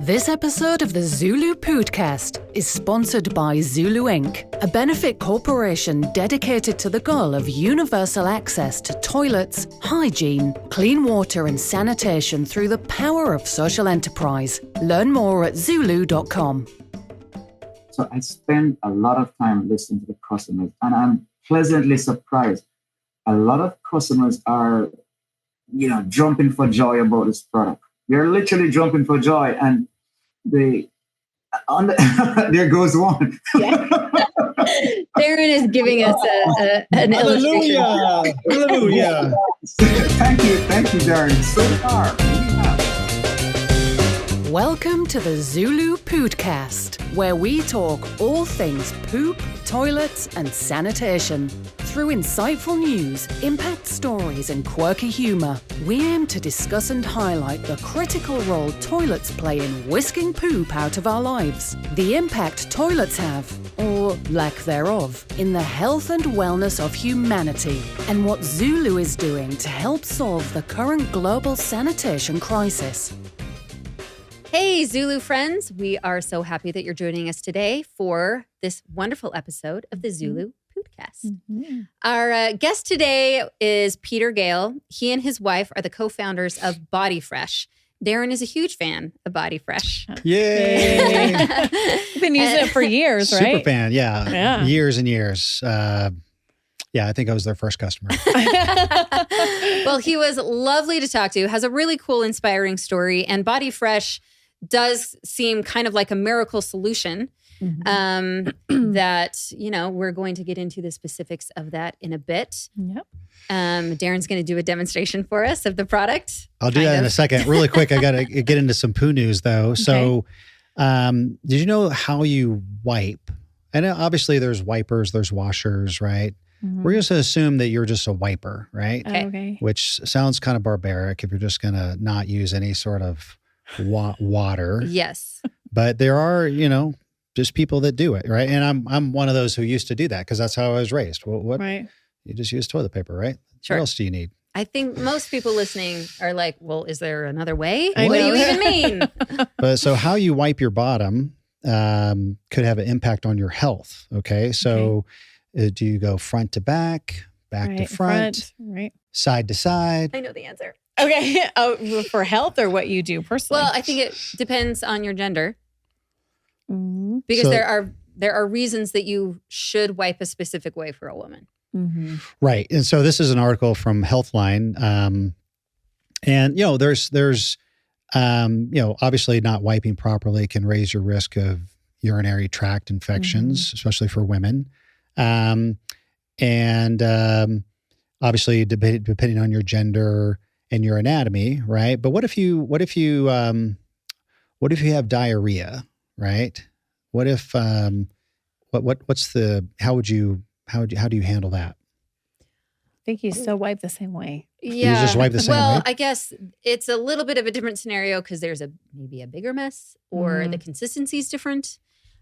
This episode of the ZuLoo Pōōdcast is sponsored by ZuLoo Inc., a benefit corporation dedicated to the goal of universal access to toilets, hygiene, clean water and sanitation through the power of social enterprise. Learn more at ZuLoo.com. So I spend a lot of time listening to the customers, and I'm pleasantly surprised. A lot of customers are, jumping for joy about this product. They're literally jumping for joy, and there goes one. Yeah. Darren is giving us an illustration. Hallelujah! Thank you, Darren. So far, we have. Welcome to the ZuLoo Pōōdcast, where we talk all things poop, toilets, and sanitation. Through insightful news, impact stories, and quirky humour, we aim to discuss and highlight the critical role toilets play in whisking poop out of our lives, the impact toilets have, or lack thereof, in the health and wellness of humanity, and what ZuLoo is doing to help solve the current global sanitation crisis. Hey, ZuLoo friends. We are so happy that you're joining us today for this wonderful episode of the ZuLoo Pōōdcast. Mm-hmm. Our guest today is Peter Gayle. He and his wife are the co-founders of Bodifresh. Darren is a huge fan of Bodifresh. Yay! You've been using it for years, right? Super fan, yeah. Years and years. I think I was their first customer. Well, he was lovely to talk to, has a really cool, inspiring story, and Bodifresh does seem kind of like a miracle solution. Mm-hmm. That, we're going to get into the specifics of that in a bit. Yep. Darren's going to do a demonstration for us of the product. I'll do that in a second. Really quick, I got to get into some poo news though. Okay. So did you know how you wipe? And obviously there's wipers, there's washers, right? Mm-hmm. We're just going to assume that you're just a wiper, right? Okay. Which sounds kind of barbaric if you're just going to not use any sort of water. Yes. But there are, just people that do it, right? And I'm one of those who used to do that because that's how I was raised. What? Right. You just use toilet paper, right? Sure. What else do you need? I think most people listening are like, well, is there another way? What do you even mean? But so how you wipe your bottom could have an impact on your health, okay? So do you go front to back to front, right, side to side? I know the answer. Okay. Oh, for health or what you do personally? Well, I think it depends on your gender. Mm-hmm. Because there are reasons that you should wipe a specific way for a woman. Mm-hmm. Right. And so this is an article from Healthline. And there's obviously not wiping properly can raise your risk of urinary tract infections, especially for women. Obviously depending on your gender and your anatomy, right? But what if you have diarrhea? Right. What if, how do you handle that? I think you still wipe the same way. Yeah. You just wipe the same way? Well, I guess it's a little bit of a different scenario because there's maybe a bigger mess or the consistency is different.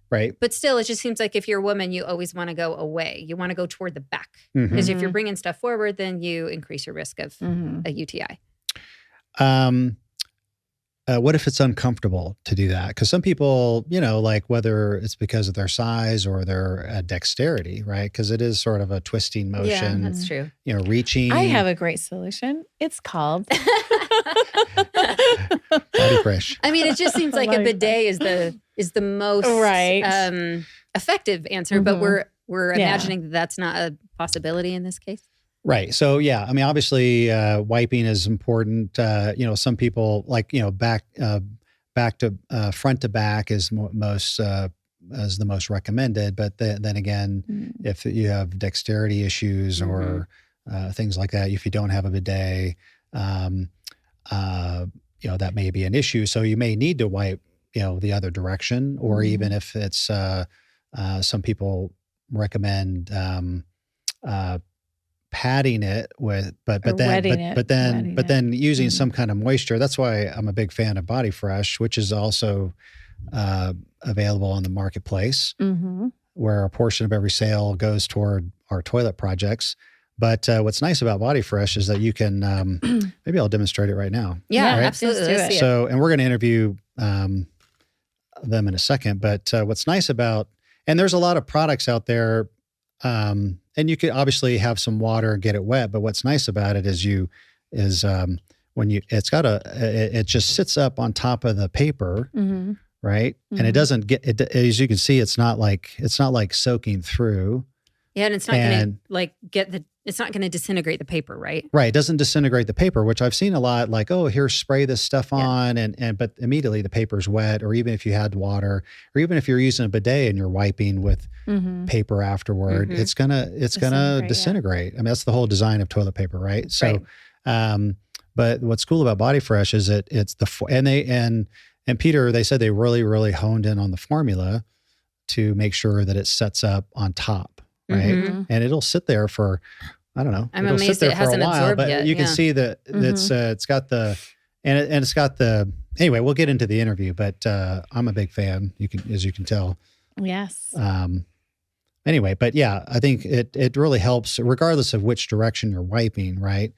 Right. But still, it just seems like if you're a woman, you always want to go away. You want to go toward the back. Because if you're bringing stuff forward, then you increase your risk of a UTI. What if it's uncomfortable to do that? Because some people, like whether it's because of their size or their dexterity, right? Because it is sort of a twisting motion. Yeah, that's true. Reaching. I have a great solution. It's called Bodifresh. I mean, it just seems like a bidet is the most effective answer, but we're imagining that that's not a possibility in this case. Right. So, yeah, I mean, obviously wiping is important. Some people like, back to front to back is the most recommended. But then again, if you have dexterity issues or things like that, if you don't have a bidet, that may be an issue. So you may need to wipe, the other direction, or even if it's some people recommend padding it with, but then using some kind of moisture. That's why I'm a big fan of Bodifresh, which is also available on the marketplace, where a portion of every sale goes toward our toilet projects. But what's nice about Bodifresh is that you can, maybe I'll demonstrate it right now. Yeah, right? absolutely. Let's see it. So, and we're going to interview them in a second. But what's nice about, and there's a lot of products out there, and you could obviously have some water and get it wet. But what's nice about it is when it just sits up on top of the paper, right? And it doesn't get it, as you can see, it's not like soaking through. Yeah, and it's not going to it's not going to disintegrate the paper, right? Right. It doesn't disintegrate the paper, which I've seen a lot, like, oh, here, spray this stuff on, but immediately the paper's wet, or even if you had water, or even if you're using a bidet and you're wiping with paper afterward, it's gonna disintegrate. I mean, that's the whole design of toilet paper, right? So, but what's cool about Bodifresh is and Peter, they said they really, really honed in on the formula to make sure that it sets up on top. Right. And it'll sit there for, I don't know. I'm amazed it hasn't absorbed but yet. You can see that it's got the, anyway, we'll get into the interview, but I'm a big fan, as you can tell. Yes. Anyway, but yeah, I think it really helps regardless of which direction you're wiping, right?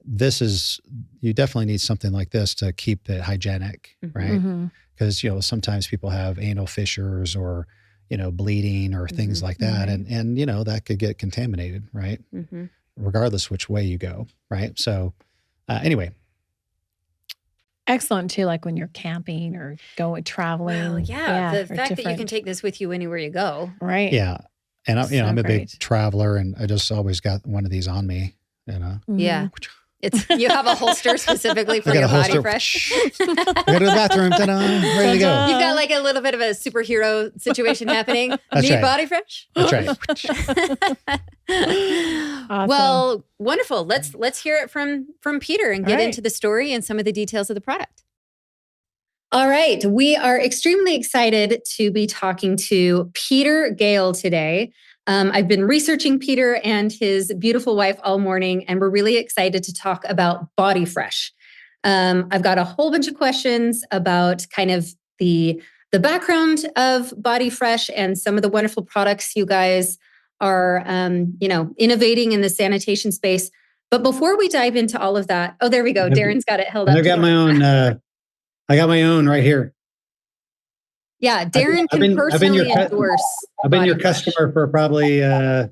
You definitely need something like this to keep it hygienic, right? Because, sometimes people have anal fissures or, bleeding or things like that. And, that could get contaminated, right? Regardless which way you go. Right. So anyway. Excellent too. Like when you're camping or traveling. Well, the fact that you can take this with you anywhere you go. Right. Yeah. And I'm a big traveler, and I just always got one of these on me, Yeah. You have a holster specifically for your Bodifresh. I go to the bathroom, ready to go. You've got like a little bit of a superhero situation happening. Need Bodifresh? That's right. Awesome. Well, wonderful. Let's hear it from Peter and get into the story and some of the details of the product. All right. We are extremely excited to be talking to Peter Gayle today. I've been researching Peter and his beautiful wife all morning, and we're really excited to talk about Bodifresh. I've got a whole bunch of questions about kind of the background of Bodifresh and some of the wonderful products you guys are, innovating in the sanitation space. But before we dive into all of that, oh, there we go. Darren's got it held up. I got my own. I got my own right here. Yeah, Darren can personally endorse. I've been your customer for probably, I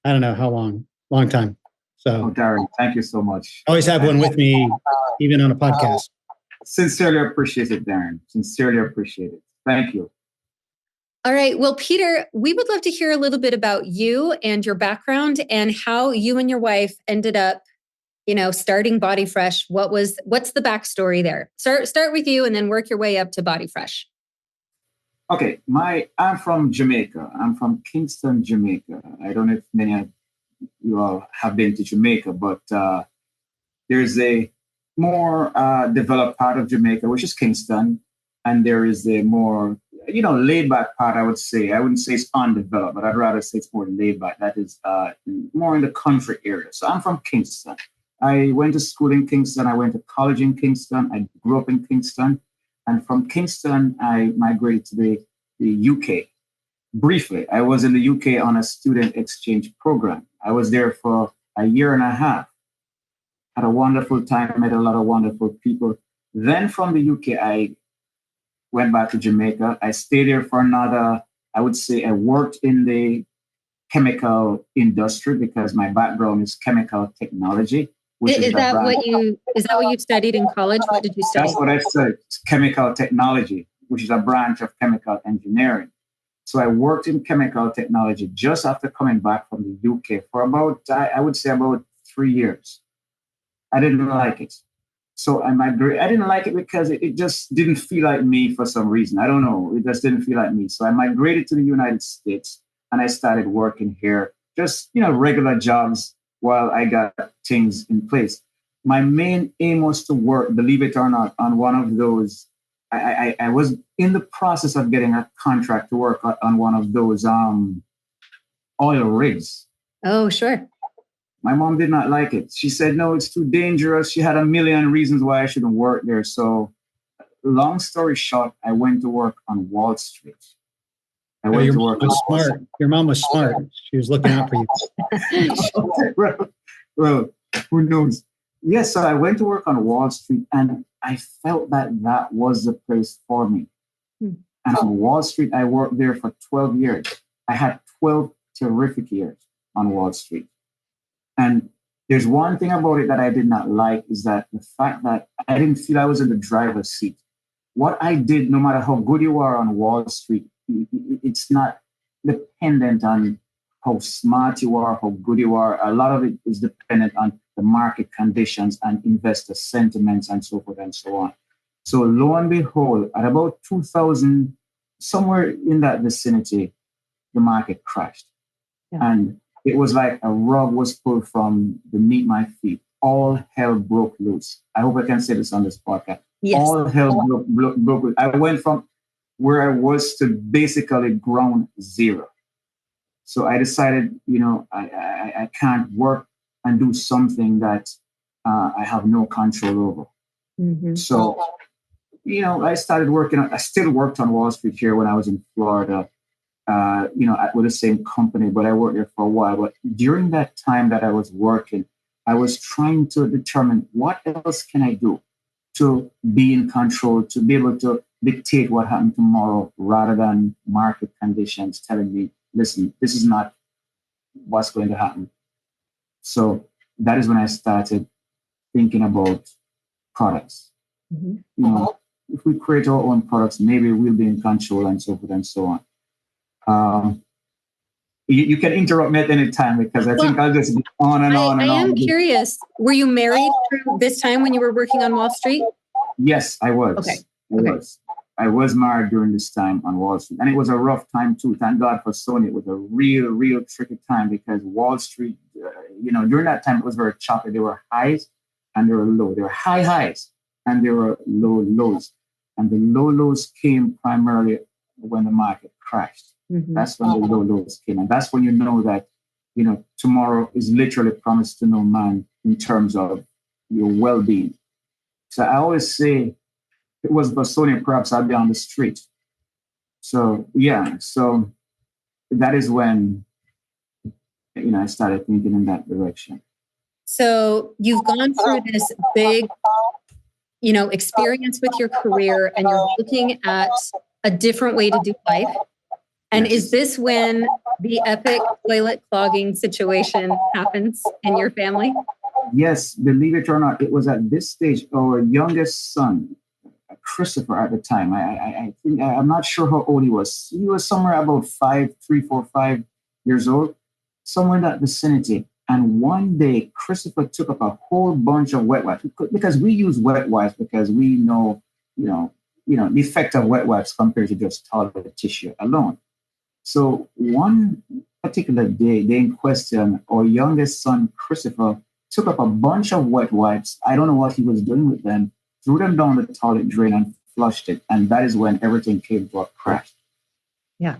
don't know how long time. So, Darren, thank you so much. Always have one with me, even on a podcast. Sincerely appreciate it, Darren. Sincerely appreciate it. Thank you. All right. Well, Peter, we would love to hear a little bit about you and your background and how you and your wife ended up, starting Bodifresh. What's the backstory there? Start with you and then work your way up to Bodifresh. Okay, I'm from Jamaica. I'm from Kingston, Jamaica. I don't know if many of you all have been to Jamaica, but there's a more developed part of Jamaica, which is Kingston, and there is a more, laid back part, I would say. I wouldn't say it's undeveloped, but I'd rather say it's more laid back. That is more in the country area. So I'm from Kingston. I went to school in Kingston. I went to college in Kingston. I grew up in Kingston. And from Kingston, I migrated to the UK. Briefly, I was in the UK on a student exchange program. I was there for a year and a half. Had a wonderful time, met a lot of wonderful people. Then from the UK, I went back to Jamaica. I stayed there for another, I would say I worked in the chemical industry because my background is chemical technology. Is that what you studied in college? What did you study? That's what I studied, chemical technology, which is a branch of chemical engineering. So I worked in chemical technology just after coming back from the UK for about, I would say about 3 years. I didn't like it. So I migrated. I didn't like it because it just didn't feel like me for some reason. I don't know. It just didn't feel like me. So I migrated to the United States and I started working here, just, regular jobs, while I got things in place. My main aim was to work, believe it or not, on one of those. I was in the process of getting a contract to work on one of those oil rigs. Oh, sure. My mom did not like it. She said, no, it's too dangerous. She had a million reasons why I shouldn't work there. So long story short, I went to work on Wall Street. Your mom was smart. She was looking out for you. Well, who knows? Yes, so I went to work on Wall Street and I felt that was the place for me. And on Wall Street, I worked there for 12 years. I had 12 terrific years on Wall Street. And there's one thing about it that I did not like is that the fact that I didn't feel I was in the driver's seat. What I did, no matter how good you are on Wall Street, it's not dependent on how smart you are, how good you are. A lot of it is dependent on the market conditions and investor sentiments and so forth and so on. So lo and behold, at about 2000, somewhere in that vicinity, the market crashed. Yeah. And it was like a rug was pulled from beneath my feet. All hell broke loose. I hope I can say this on this podcast. Yes. All hell broke loose. I went from where I was to basically ground zero. So I decided, I can't work and do something that I have no control over. Mm-hmm. So, I started working. I still worked on Wall Street here when I was in Florida, with the same company, but I worked there for a while. But during that time that I was working, I was trying to determine what else can I do to be in control, to be able to dictate what happened tomorrow rather than market conditions telling me, listen, this is not what's going to happen. So that is when I started thinking about products. Mm-hmm. If we create our own products, maybe we'll be in control and so forth and so on. You can interrupt me at any time because I think I'll just go on and on and on. I am curious. Were you married through this time when you were working on Wall Street? Yes, I was. Okay. I was married during this time on Wall Street. And it was a rough time too. Thank God for Sony. It was a real tricky time because Wall Street, during that time, it was very choppy. There were highs and there were lows. There were high highs and there were low lows. And the low lows came primarily when the market crashed. Mm-hmm. That's when the low lows came. And that's when you know that, tomorrow is literally promised to no man in terms of your well-being. So I always say, it was Bosonian, perhaps I'd be on the street. So, so that is when, I started thinking in that direction. So you've gone through this big, experience with your career and you're looking at a different way to do life. And is this when the epic toilet clogging situation happens in your family? Yes, believe it or not, it was at this stage, our youngest son, Christopher at the time, I think, I'm not sure how old he was. He was somewhere about 5 years old, somewhere in that vicinity. And one day, Christopher took up a whole bunch of wet wipes because we use wet wipes because we know, the effect of wet wipes compared to just toilet tissue alone. So one particular day in question, our youngest son, Christopher, took up a bunch of wet wipes. I don't know what he was doing with them, threw them down the toilet drain and flushed it. And that is when everything came to a crash. Yeah.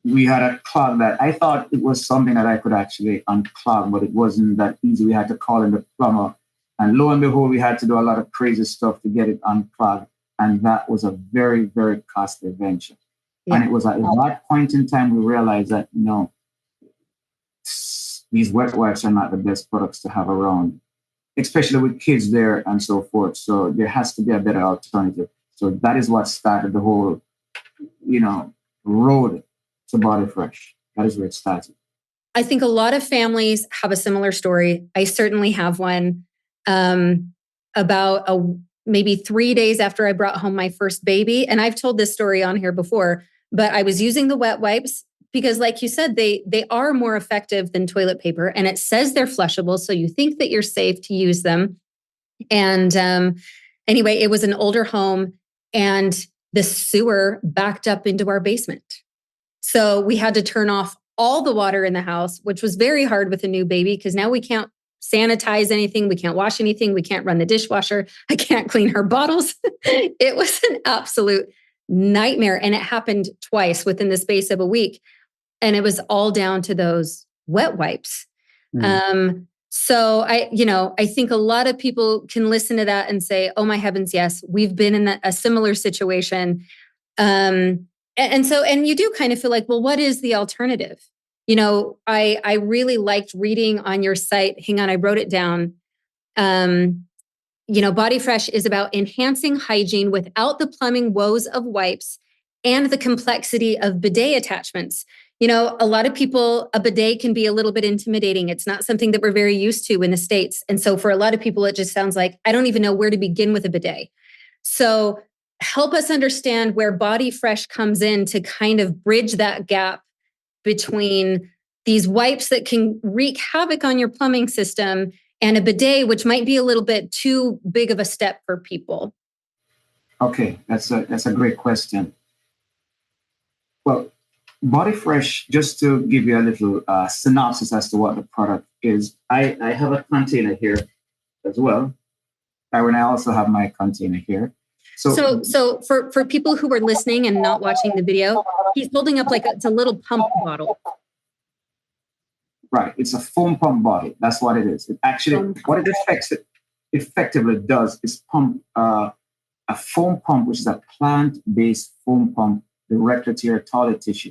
We had a clog that I thought it was something that I could actually unclog, but it wasn't that easy. We had to call in the plumber. And lo and behold, we had to do a lot of crazy stuff to get it unclogged. And that was a very, very costly venture. Yeah. And it was at that point in time, we realized that, these wet wipes are not the best products to have around, especially with kids there and so forth. So there has to be a better alternative. So that is what started the whole, road to Bodifresh. That is where it started. I think a lot of families have a similar story. I certainly have one. About maybe 3 days after I brought home my first baby, and I've told this story on here before, but I was using the wet wipes because, like you said, they are more effective than toilet paper, and it says they're flushable, so you think that you're safe to use them. And anyway, it was an older home, and the sewer backed up into our basement. So we had to turn off all the water in the house, which was very hard with a new baby because now we can't sanitize anything. We can't wash anything. We can't run the dishwasher. I can't clean her bottles. It was an absolute nightmare. And it happened twice within the space of a week. And it was all down to those wet wipes. So I think a lot of people can listen to that and say, oh my heavens, yes, we've been in a similar situation. And you do kind of feel like, well, what is the alternative? I really liked reading on your site. Hang on, I wrote it down. Bodifresh is about enhancing hygiene without the plumbing woes of wipes and the complexity of bidet attachments. A lot of people, a bidet can be a little bit intimidating. It's not something that we're very used to in the States. And so for a lot of people, it just sounds like, I don't even know where to begin with a bidet. So help us understand where Bodifresh comes in to kind of bridge that gap between these wipes that can wreak havoc on your plumbing system and a bidet, which might be a little bit too big of a step for people. Okay, that's a great question. Well, Bodifresh, just to give you a little synopsis as to what the product is, I have a container here as well. I also have my container here. So for people who are listening and not watching the video, he's holding up it's a little pump bottle. Right, it's a foam pump bottle. That's what it is. It actually, what it effectively does is pump a foam pump, which is a plant-based foam pump directly to your toilet tissue.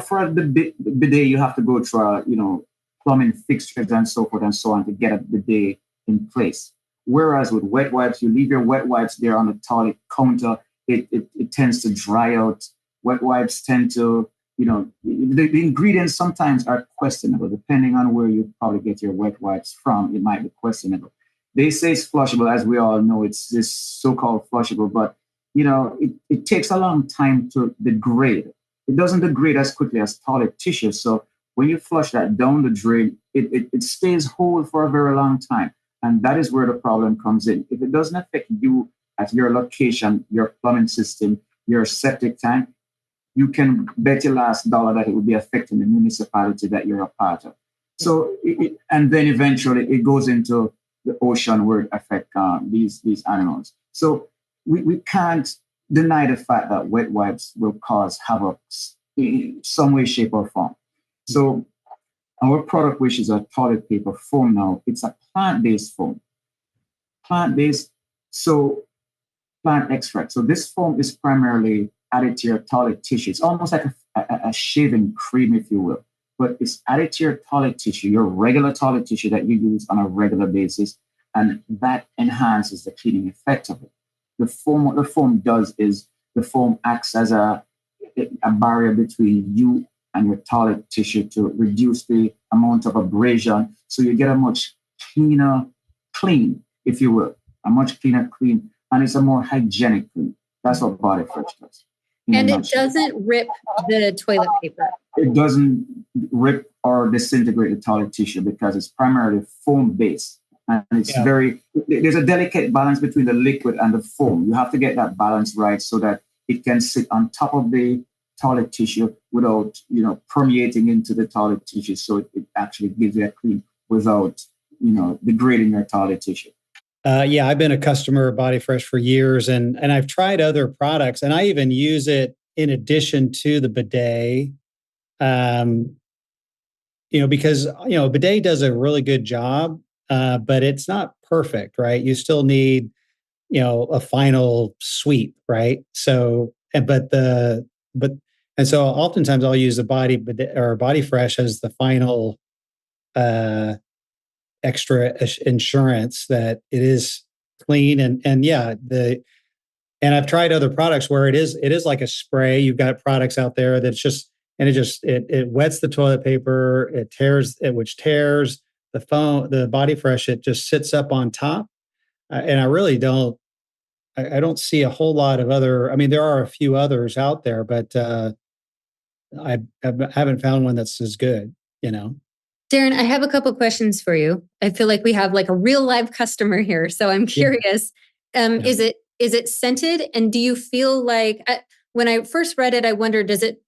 For the bidet, you have to go through, plumbing fixtures and so forth and so on to get a bidet in place. Whereas with wet wipes, you leave your wet wipes there on the toilet counter. It tends to dry out. Wet wipes tend to, the ingredients sometimes are questionable. Depending on where you probably get your wet wipes from, it might be questionable. They say it's flushable, as we all know. It's this so-called flushable, but, it takes a long time to degrade. It doesn't degrade as quickly as toilet tissue. So when you flush that down the drain, it stays whole for a very long time. And that is where the problem comes in. If it doesn't affect you at your location, your plumbing system, your septic tank, you can bet your last dollar that it will be affecting the municipality that you're a part of. So, and then eventually it goes into the ocean where it affects these animals. So we can't deny the fact that wet wipes will cause havoc in some way, shape, or form. So our product, which is a toilet paper foam now, it's a plant-based foam. Plant-based, so plant extract. So this foam is primarily added to your toilet tissue. It's almost like a shaving cream, if you will. But it's added to your toilet tissue, your regular toilet tissue that you use on a regular basis, and that enhances the cleaning effect of it. What the foam does is the foam acts as a barrier between you and your toilet tissue to reduce the amount of abrasion. So you get a much cleaner clean, if you will, a much cleaner clean, and it's a more hygienic clean. That's what Bodifresh does. And it doesn't rip the toilet paper. It doesn't rip or disintegrate the toilet tissue because it's primarily foam based. And it's there's a delicate balance between the liquid and the foam. You have to get that balance right so that it can sit on top of the toilet tissue without, permeating into the toilet tissue. So it actually gives you a clean without, degrading your toilet tissue. I've been a customer of Bodifresh for years, and I've tried other products, and I even use it in addition to the bidet. Because a bidet does a really good job, but it's not perfect, right? You still need, a final sweep, right? So, so oftentimes I'll use the Bodifresh as the final extra assurance that it is clean and I've tried other products where it is like a spray. You've got products out there that's it wets the toilet paper, which tears the foam, the Bodifresh. It just sits up on top, and I really don't see a whole lot of other. I mean, there are a few others out there, but I haven't found one that's as good. Darren, I have a couple questions for you. I feel like we have a real live customer here, so I'm curious. Is it scented, and do you feel like when I first read it, I wondered, does it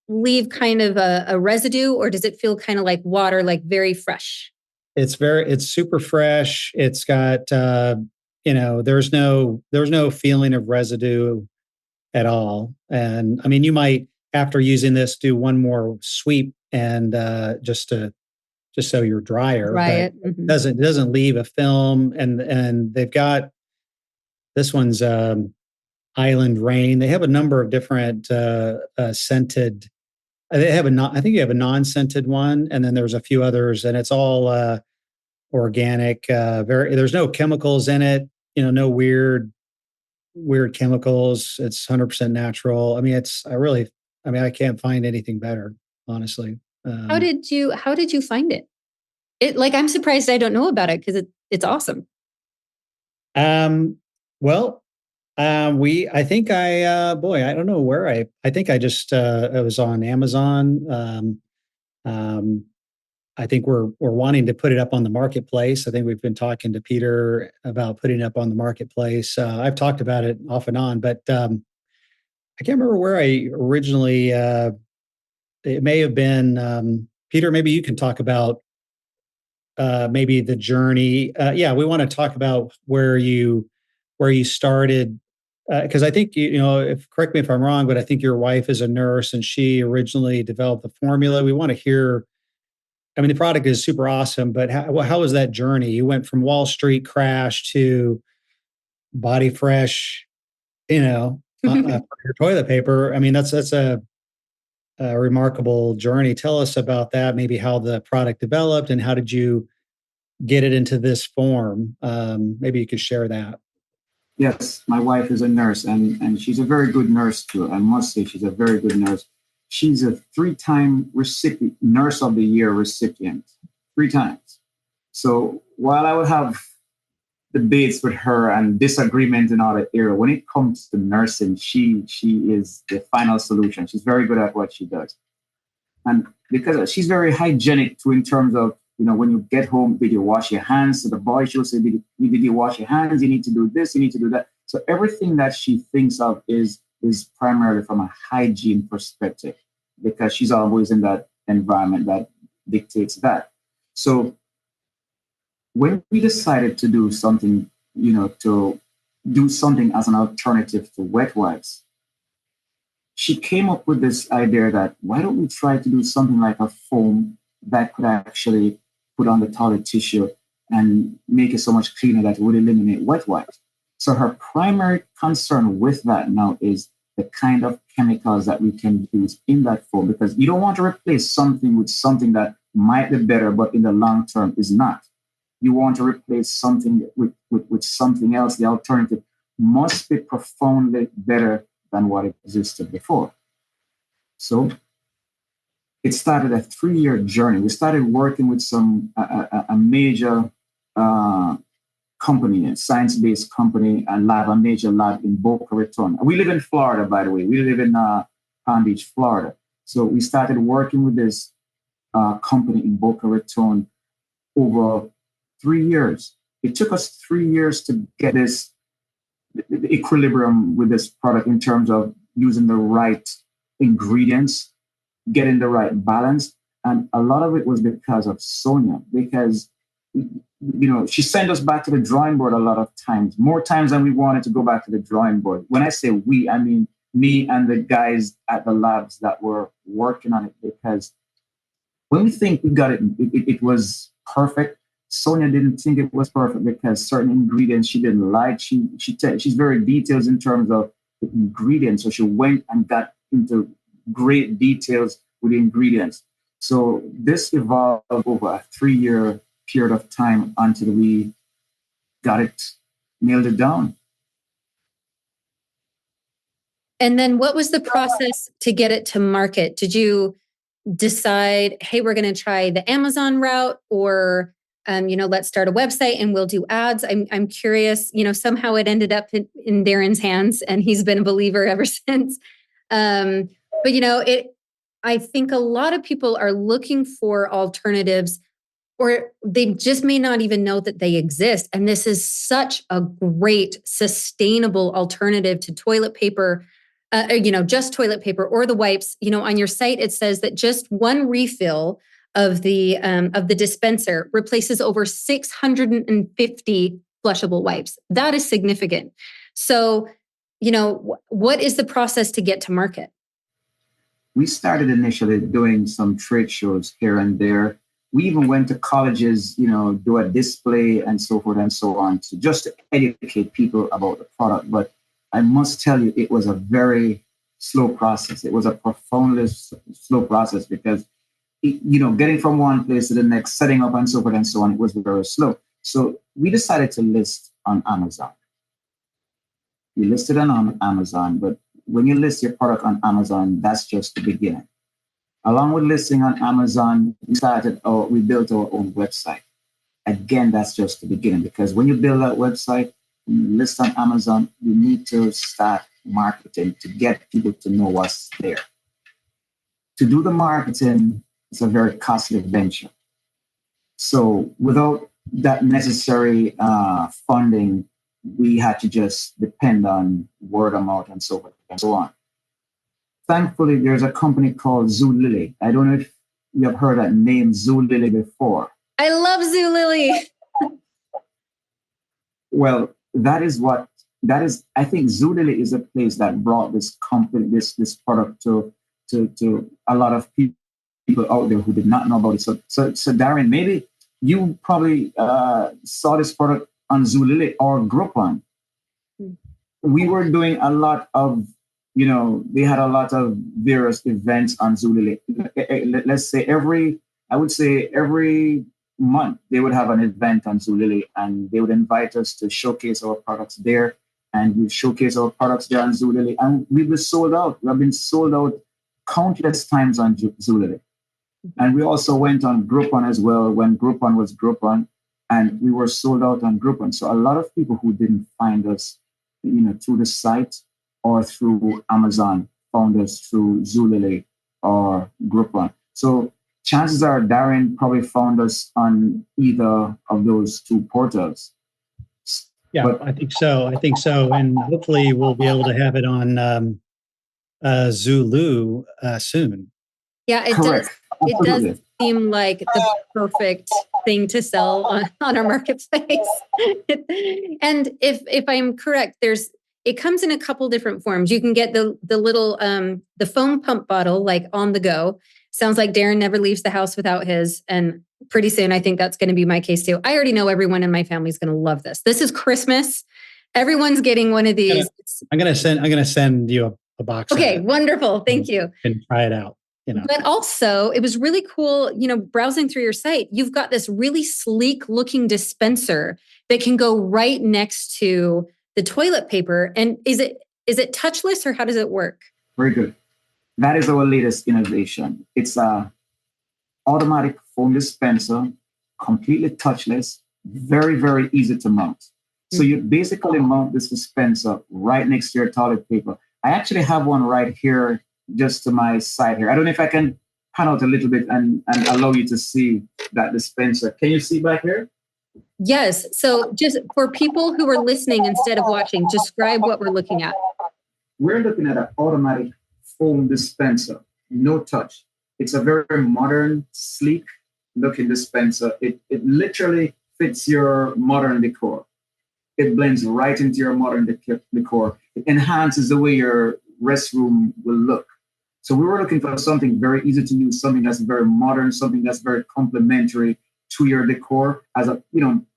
leave kind of a residue, or does it feel kind of like water, like very fresh? It's super fresh. It's got there's no feeling of residue at all. And I mean, you might after using this do one more sweep and just so you're drier. Dry it. Mm-hmm. It doesn't leave a film, and they've got this one's Island Rain. They have a number of different scented. They have I think you have a non-scented one, and then there's a few others, and it's all organic. There's no chemicals in it. no weird chemicals. It's 100% natural. I mean, I can't find anything better, honestly. How did you find it? I'm surprised I don't know about it because it's awesome. I think I don't know where I think I just, it was on Amazon. I think we're wanting to put it up on the marketplace. I think we've been talking to Peter about putting it up on the marketplace. I've talked about it off and on, but I can't remember where I originally, it may have been, Peter, maybe you can talk about maybe the journey. We want to talk about where you started. Because I think, correct me if I'm wrong, but I think your wife is a nurse and she originally developed the formula. We want to hear, the product is super awesome, but how was that journey? You went from Wall Street crash to Bodifresh, for your toilet paper. That's a remarkable journey. Tell us about that, maybe how the product developed and how did you get it into this form? Maybe you could share that. Yes, my wife is a nurse and she's a very good nurse too. I must say she's a very good nurse. She's a 3-time recipient, Nurse of the Year recipient, 3 times. So while I would have debates with her and disagreement in other area, when it comes to nursing, she is the final solution. She's very good at what she does. And because she's very hygienic too, in terms of, when you get home, did you wash your hands? So the boy, she'll say, did you wash your hands? You need to do this, you need to do that. So everything that she thinks of is primarily from a hygiene perspective, because she's always in that environment that dictates that. So when we decided to do something, to do something as an alternative to wet wipes, she came up with this idea that why don't we try to do something like a foam that could actually put on the toilet tissue and make it so much cleaner that it would eliminate wet wipes. So her primary concern with that now is the kind of chemicals that we can use in that foam, because you don't want to replace something with something that might be better, but in the long term is not. You want to replace something with something else. The alternative must be profoundly better than what existed before. So it started a 3-year journey. We started working with a major company, a science-based company, a major lab in Boca Raton. We live in Florida, by the way. We live in Palm Beach, Florida. So we started working with this company in Boca Raton over 3 years. It took us 3 years to get the equilibrium with this product in terms of using the right ingredients, getting the right balance. And a lot of it was because of Sonia, because, she sent us back to the drawing board a lot of times, more times than we wanted to go back to the drawing board. When I say we, I mean me and the guys at the labs that were working on it, because when we think we got it, it was perfect. Sonia didn't think it was perfect because certain ingredients she didn't like. She's very detailed in terms of the ingredients. So she went and got into great details with the ingredients. So this evolved over a 3-year period of time until we nailed it down. And then what was the process to get it to market? Did you decide, hey, we're going to try the Amazon route, or let's start a website and we'll do ads? I'm curious, somehow it ended up in Darren's hands and he's been a believer ever since. But I think a lot of people are looking for alternatives, or they just may not even know that they exist. And this is such a great sustainable alternative to toilet paper, just toilet paper or the wipes. On your site, it says that just one refill of the dispenser replaces over 650 flushable wipes. That is significant. So, what is the process to get to market? We started initially doing some trade shows here and there. We even went to colleges, do a display and so forth and so on, just to educate people about the product. But I must tell you, it was a very slow process. It was a profoundly slow process because, getting from one place to the next, setting up and so forth and so on, it was very slow. So we decided to list on Amazon. You list it on Amazon, but when you list your product on Amazon, that's just the beginning. Along with listing on Amazon, we built our own website. Again, that's just the beginning, because when you build that website, when you list on Amazon, you need to start marketing to get people to know what's there. To do the marketing, it's a very costly venture. So without that necessary funding, we had to just depend on word of mouth and so forth and so on. Thankfully, there's a company called ZuLoo. I don't know if you have heard that name ZuLoo before. I love ZuLoo. Well, I think ZuLoo is a place that brought this company, this product to a lot of people out there who did not know about it. So Darren, maybe you probably saw this product on ZuLoo or Groupon. We were doing a lot of, they had a lot of various events on ZuLoo. Let's say every month they would have an event on ZuLoo, and they would invite us to showcase our products there, and we showcase our products there on ZuLoo, and we were sold out. We have been sold out countless times on ZuLoo. And we also went on Groupon as well when Groupon was Groupon, and we were sold out on Groupon. So a lot of people who didn't find us, through the site or through Amazon, found us through ZuLoo or Groupon. So chances are Darren probably found us on either of those two portals. Yeah, but I think so. And hopefully we'll be able to have it on ZuLoo soon. Yeah, it Correct. does. It does seem like the perfect thing to sell on our marketplace. And if I'm correct, it comes in a couple different forms. You can get the little the foam pump bottle, like on the go. Sounds like Darren never leaves the house without his. And pretty soon, I think that's going to be my case too. I already know everyone in my family is going to love this. This is Christmas. Everyone's getting one of these. I'm gonna send you a box. Okay, wonderful. Thank you. And try it out. But also, it was really cool, browsing through your site, you've got this really sleek looking dispenser that can go right next to the toilet paper. And is it touchless, or how does it work? Very good. That is our latest innovation. It's a automatic foam dispenser, completely touchless, very, very easy to mount. So you basically mount this dispenser right next to your toilet paper. I actually have one right here, just to my side here. I don't know if I can pan out a little bit and allow you to see that dispenser. Can you see back here? Yes. So just for people who are listening instead of watching, describe what we're looking at. We're looking at an automatic foam dispenser, no touch. It's a very modern, sleek looking dispenser. It literally fits your modern decor. It blends right into your modern decor. It enhances the way your restroom will look. So we were looking for something very easy to use, something that's very modern, something that's very complementary to your decor.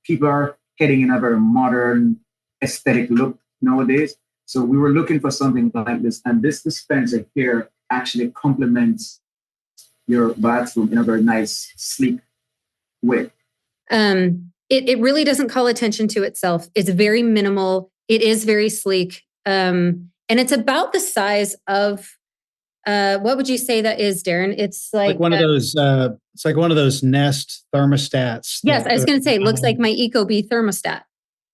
People are heading in a very modern aesthetic look nowadays. So we were looking for something like this. And this dispenser here actually complements your bathroom in a very nice, sleek way. It really doesn't call attention to itself. It's very minimal. It is very sleek. And it's about the size of, what would you say that is, Darren? It's like one of those. It's like one of those Nest thermostats. Yes, I was going to say, it looks like my Ecobee thermostat.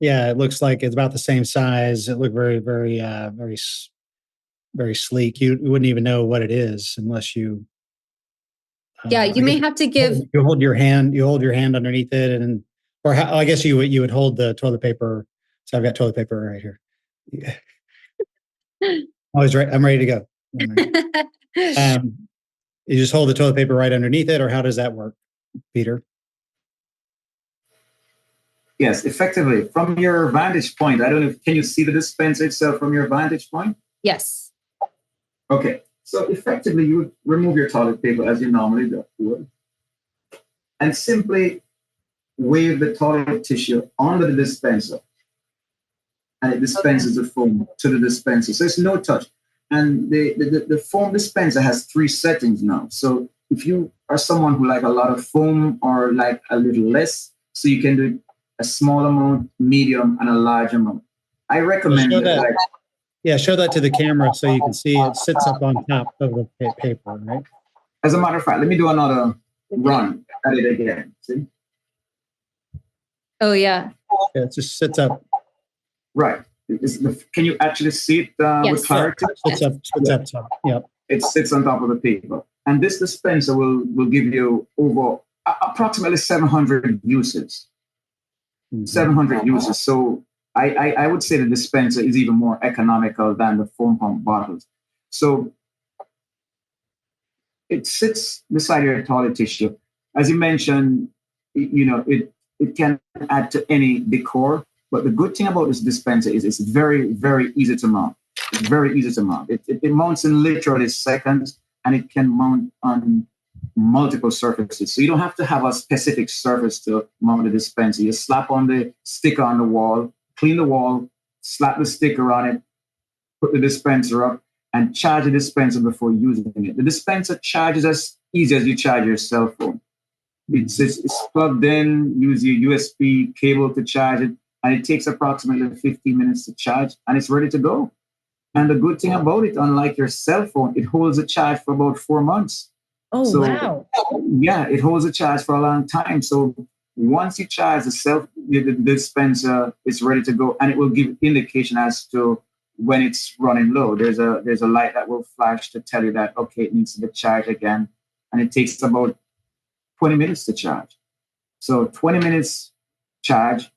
Yeah, it looks like it's about the same size. It looked very, very, very sleek. You wouldn't even know what it is unless you. You may have to give. You hold your hand underneath it, I guess you would hold the toilet paper. So I've got toilet paper right here. Yeah. Always right. I'm ready to go. You just hold the toilet paper right underneath it, or how does that work, Peter? Yes, effectively. From your vantage point, I don't know, can you see the dispenser itself from your vantage point? Yes. Okay. So effectively, you would remove your toilet paper as you normally do, and simply wave the toilet tissue onto the dispenser, and it dispenses the foam to the dispenser. So it's no touch. And the foam dispenser has 3 settings now. So if you are someone who like a lot of foam or like a little less, so you can do a small amount, medium, and a large amount. I recommend Show it. that. Like, Yeah, show that to the camera so you can see it sits up on top of the paper, right? as a matter of fact, let me do another run at it again. See? Oh, yeah. Yeah, it just sits up. Right. Can you actually see it with Yes. clarity? Sits up top. Yep. It sits on top of the paper. And this dispenser will give you over approximately 700 uses. 700 uses. So I would say the dispenser is even more economical than the foam pump bottles. So it sits beside your toilet tissue. As you mentioned, it can add to any decor. But the good thing about this dispenser is it's very, very easy to mount. It's very easy to mount. It mounts in literally seconds, and it can mount on multiple surfaces. So you don't have to have a specific surface to mount the dispenser. You slap on the sticker on the wall, clean the wall, slap the sticker on it, put the dispenser up, and charge the dispenser before using it. The dispenser charges as easy as you charge your cell phone. It's plugged in, use your USB cable to charge it, and it takes approximately 15 minutes to charge, and it's ready to go. And the good thing about it, unlike your cell phone, it holds a charge for about 4 months. Oh, So, wow. Yeah, it holds a charge for a long time. So once you charge the dispenser, it's ready to go, and it will give indication as to when it's running low. There's a light that will flash to tell you that, okay, it needs to be charged again. And it takes about 20 minutes to charge. So 20 minutes charge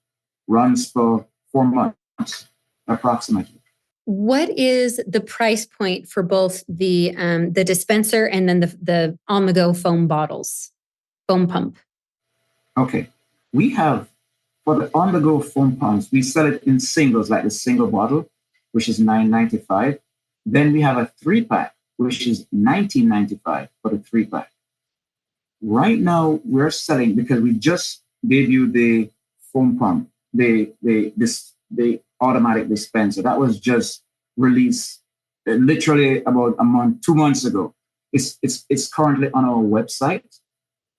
runs for 4 months, approximately. What is the price point for both the dispenser and then the on-the-go foam bottles, foam pump? Okay. We have, for the on-the-go foam pumps, we sell it in singles, like the single bottle, which is $9.95. Then we have a 3-pack, which is $19.95 for the 3-pack. Right now, we're selling, because we just debuted the foam pump, the automatic dispenser. That was just released literally about 2 months ago. It's currently on our website,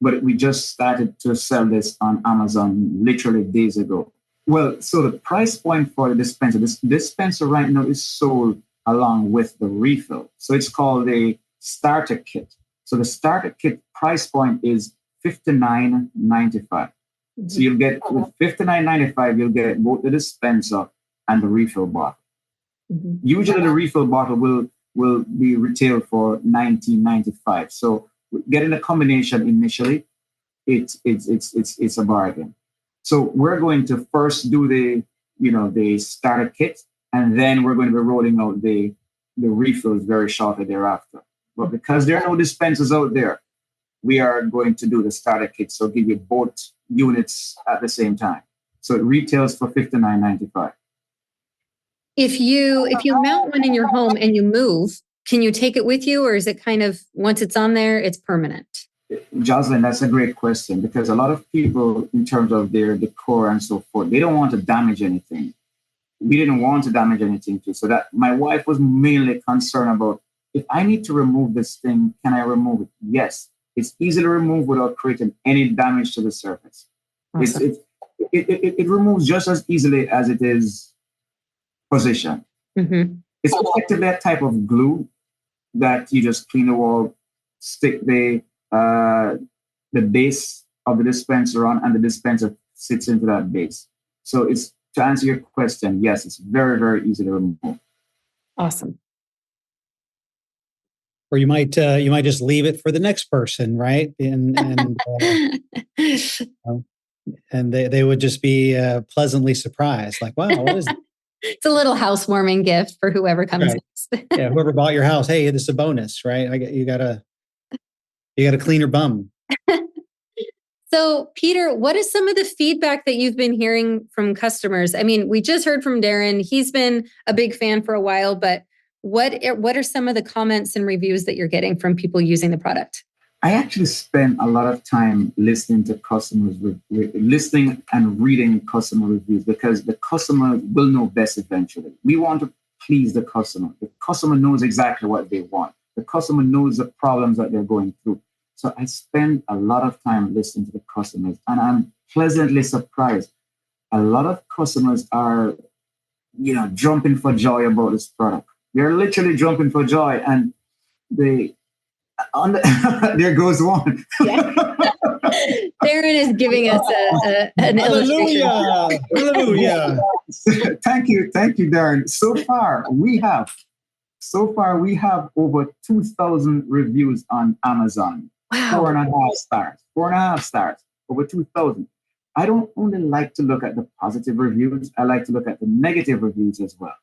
but we just started to sell this on Amazon literally days ago. Well, so the price point for the dispenser, this dispenser right now is sold along with the refill. So it's called a starter kit. So the starter kit price point is $59.95. So you'll get, with $59.95, you'll get both the dispenser and the refill bottle. Usually the refill bottle will be retailed for $19.95. So getting a combination initially, it's a bargain. So we're going to first do the starter kit, and then we're going to be rolling out the refills very shortly thereafter. But because there are no dispensers out there, we are going to do the starter kit. So give you both units at the same time. So it retails for $59.95. If you mount one in your home and you move, can you take it with you, or is it kind of, once it's on there, it's permanent? Jocelyn, that's a great question, because a lot of people, in terms of their decor and so forth, they don't want to damage anything. We didn't want to damage anything too. So that my wife was mainly concerned about, if I need to remove this thing, can I remove it? Yes. It's easy to remove without creating any damage to the surface. Awesome. It removes just as easily as it is positioned. Mm-hmm. It's effectively a type of glue that you just clean the wall, stick the base of the dispenser on, and the dispenser sits into that base. So it's, to answer your question, yes, it's very, very easy to remove. Awesome. Or you might just leave it for the next person, right? And they would just be pleasantly surprised, like, wow, what is it? It's a little housewarming gift for whoever comes next. Yeah, whoever bought your house, hey, this is a bonus, right? You got a cleaner bum. So, Peter, what is some of the feedback that you've been hearing from customers? I mean, we just heard from Darren. He's been a big fan for a while, but what are some of the comments and reviews that you're getting from people using the product? I actually spend a lot of time listening to customers, listening and reading customer reviews, because the customer will know best eventually. We want to please the customer. The customer knows exactly what they want. The customer knows the problems that they're going through. So I spend a lot of time listening to the customers, and I'm pleasantly surprised. A lot of customers are jumping for joy about this product. They're literally jumping for joy, and there goes one. Darren is giving us an illustration. Hallelujah. Thank you, Darren. So far we have over 2,000 reviews on Amazon. Wow. 4.5 stars. Over 2,000. I don't only like to look at the positive reviews. I like to look at the negative reviews as well.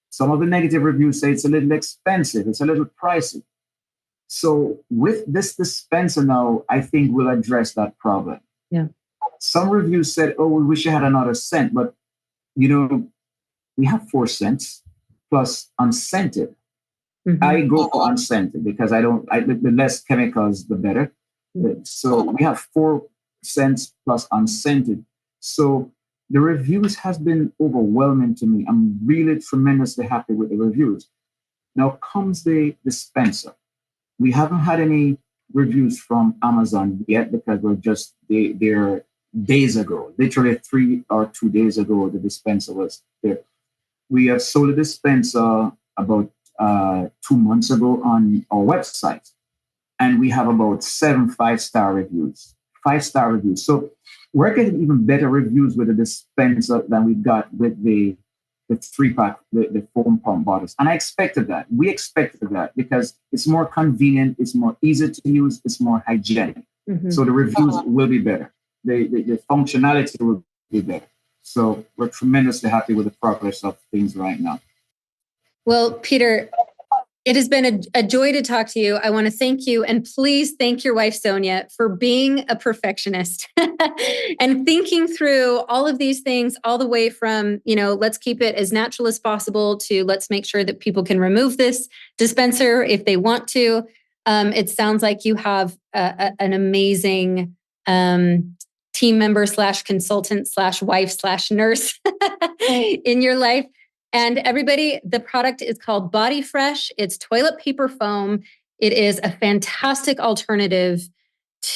Some of the negative reviews say it's a little expensive. It's a little pricey. So with this dispenser now, I think we'll address that problem. Yeah. Some reviews said, "Oh, we wish you had another scent," but we have 4 scents plus unscented. Mm-hmm. I go for unscented because the less chemicals, the better. Mm-hmm. So we have 4 scents plus unscented. So the reviews has been overwhelming to me. I'm really tremendously happy with the reviews. Now comes the dispenser. We haven't had any reviews from Amazon yet because they're days ago, literally 3 or 2 days ago, the dispenser was there. We have sold a dispenser about 2 months ago on our website, and we have about 7 5-star reviews. 5-star reviews. So we're getting even better reviews with the dispenser than we got with the 3-pack, the foam pump bottles. And I expected that. We expected that because it's more convenient, it's more easy to use, it's more hygienic. Mm-hmm. So the reviews will be better. The functionality will be better. So we're tremendously happy with the progress of things right now. Well, Peter, it has been a joy to talk to you. I want to thank you, and please thank your wife, Sonia, for being a perfectionist and thinking through all of these things, all the way from, let's keep it as natural as possible to let's make sure that people can remove this dispenser if they want to. It sounds like you have an amazing team member / consultant / wife / nurse in your life. And everybody, the product is called Bodifresh. It's toilet paper foam. It is a fantastic alternative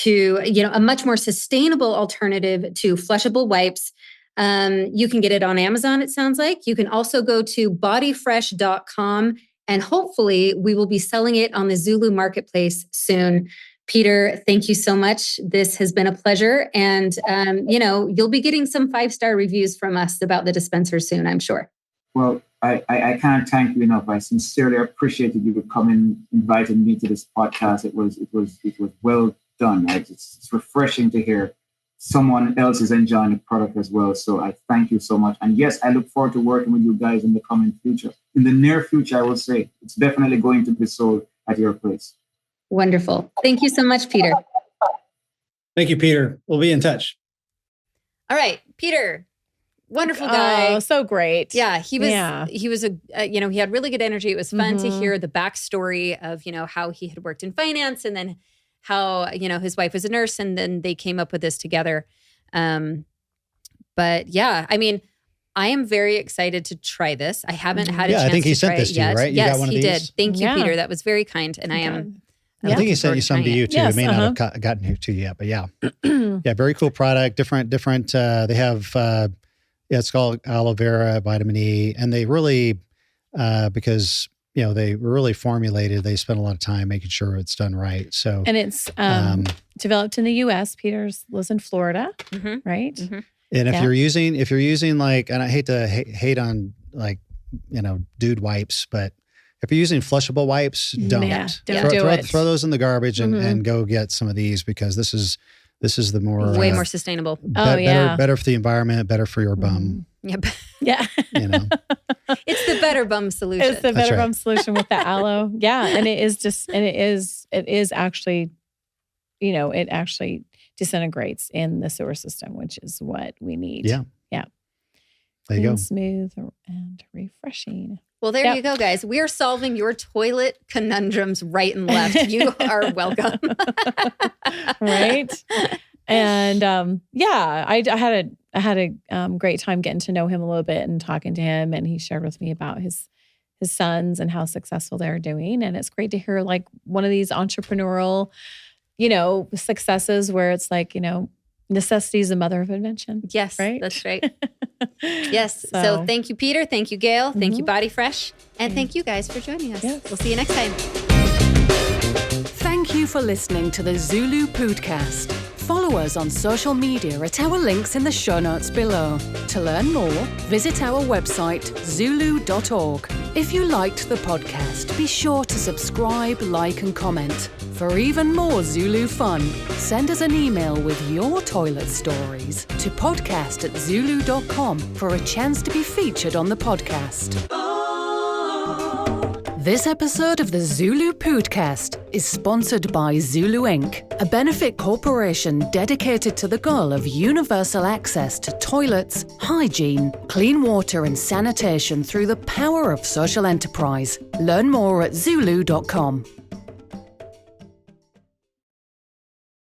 to, a much more sustainable alternative to flushable wipes. You can get it on Amazon, it sounds like. You can also go to bodifresh.com, and hopefully we will be selling it on the ZuLoo marketplace soon. Peter, thank you so much. This has been a pleasure. And, you'll be getting some 5-star reviews from us about the dispenser soon, I'm sure. Well, I can't thank you enough. I sincerely appreciated you coming, inviting me to this podcast. It was well done. It's refreshing to hear someone else is enjoying the product as well. So I thank you so much. And yes, I look forward to working with you guys in the coming future. In the near future, I will say it's definitely going to be sold at your place. Wonderful. Thank you so much, Peter. Thank you, Peter. We'll be in touch. All right, Peter. Wonderful guy. Oh, so great. Yeah, he was he had really good energy. It was fun to hear the backstory of, how he had worked in finance, and then how, his wife was a nurse, and then they came up with this together. But yeah, I mean, I am very excited to try this. I haven't had a chance to try it yet. I think he sent this to you, right? You yes, got one of he these? did. Thank you, Peter. That was very kind. And I think he sent you some to you too. Yes, it may not have gotten here to you yet, but yeah. Yeah, very cool product. Different. They have, it's called aloe vera, vitamin E, and they really, because they were really formulated. They spent a lot of time making sure it's done right. So, and it's developed in the U.S. Peter's lives in Florida, right? Mm-hmm. And if you're using like, and I hate to hate on like, dude wipes, but if you're using flushable wipes, don't. Yeah, don't do it. Throw those in the garbage and go get some of these, because this is the more way more sustainable. Better for the environment, better for your bum. Yep. Yeah. It's the better bum solution. It's the better bum solution with the aloe. Yeah. And it is actually, it actually disintegrates in the sewer system, which is what we need. Yeah. Yeah. There you go. Smooth and refreshing. Well, there you go, guys. We are solving your toilet conundrums right and left. You are welcome. Right. And I had a great time getting to know him a little bit and talking to him, and he shared with me about his sons and how successful they're doing. And it's great to hear like one of these entrepreneurial, successes where it's like, necessity is the mother of invention. Yes, right? That's right. Yes. So thank you, Peter. Thank you, Gayle. Thank you, Bodifresh. And thank you guys for joining us. Yes. We'll see you next time. Thank you for listening to the ZuLoo Pōōdcast. Follow us on social media at our links in the show notes below. To learn more, visit our website, ZuLoo.org. If you liked the podcast, be sure to subscribe, like, and comment. For even more ZuLoo fun, send us an email with your toilet stories to podcast@zuloo.com for a chance to be featured on the podcast. This episode of the ZuLoo Pōōdcast is sponsored by ZuLoo Inc., a benefit corporation dedicated to the goal of universal access to toilets, hygiene, clean water and sanitation through the power of social enterprise. Learn more at ZuLoo.com.